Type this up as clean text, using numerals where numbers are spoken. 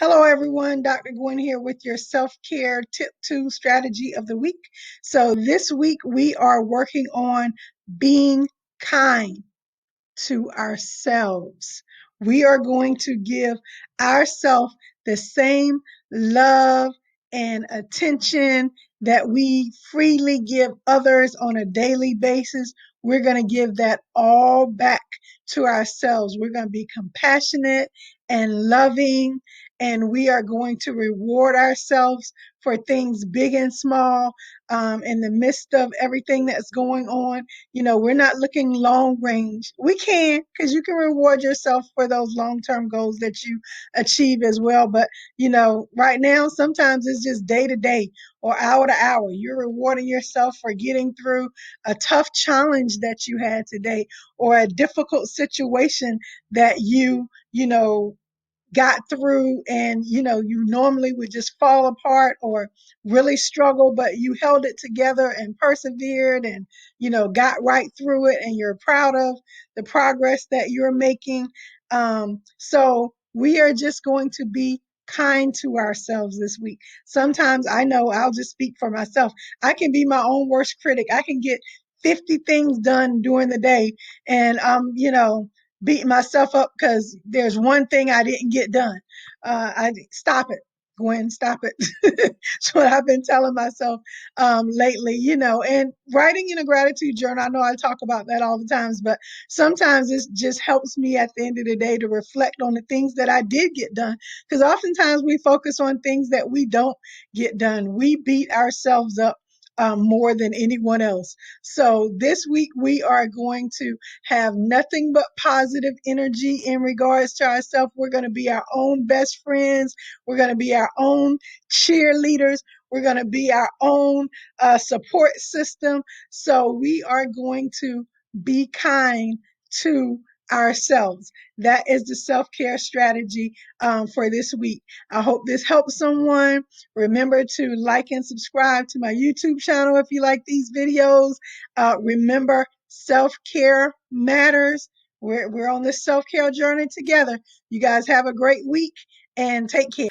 Hello, everyone. Dr. Gwen here with your self care tip two strategy of the week. So, this week we are working on being kind to ourselves. We are going to give ourselves the same love and attention that we freely give others on a daily basis. We're going to give that all back to ourselves. We're going to be compassionate and loving, and we are going to reward ourselves for things big and small in the midst of everything that's going on. We're not looking long range. We can, because you can reward yourself for those long term goals that you achieve as well. But, right now, sometimes it's just day to day or hour to hour. You're rewarding yourself for getting through a tough challenge that you had today or a difficult situation that you got through, and you normally would just fall apart or really struggle, but you held it together and persevered and got right through it, and you're proud of the progress that you're making. So we are just going to be kind to ourselves this week. Sometimes, I know, I'll just speak for myself, I can be my own worst critic. I can get 50 things done during the day, and beating myself up because there's one thing I didn't get done. I stop it, Gwen, stop it. That's what I've been telling myself lately, and writing in a gratitude journal. I know I talk about that all the times, but sometimes it just helps me at the end of the day to reflect on the things that I did get done. Because oftentimes we focus on things that we don't get done. We beat ourselves up more than anyone else. So this week we are going to have nothing but positive energy in regards to ourselves. We're going to be our own best friends. We're going to be our own cheerleaders. We're going to be our own support system. So we are going to be kind to ourselves. That is the self-care strategy for this week. I hope this helps someone. Remember to like and subscribe to my YouTube channel if you like these videos. Remember, self-care matters. We're on this self-care journey together. You guys have a great week and take care.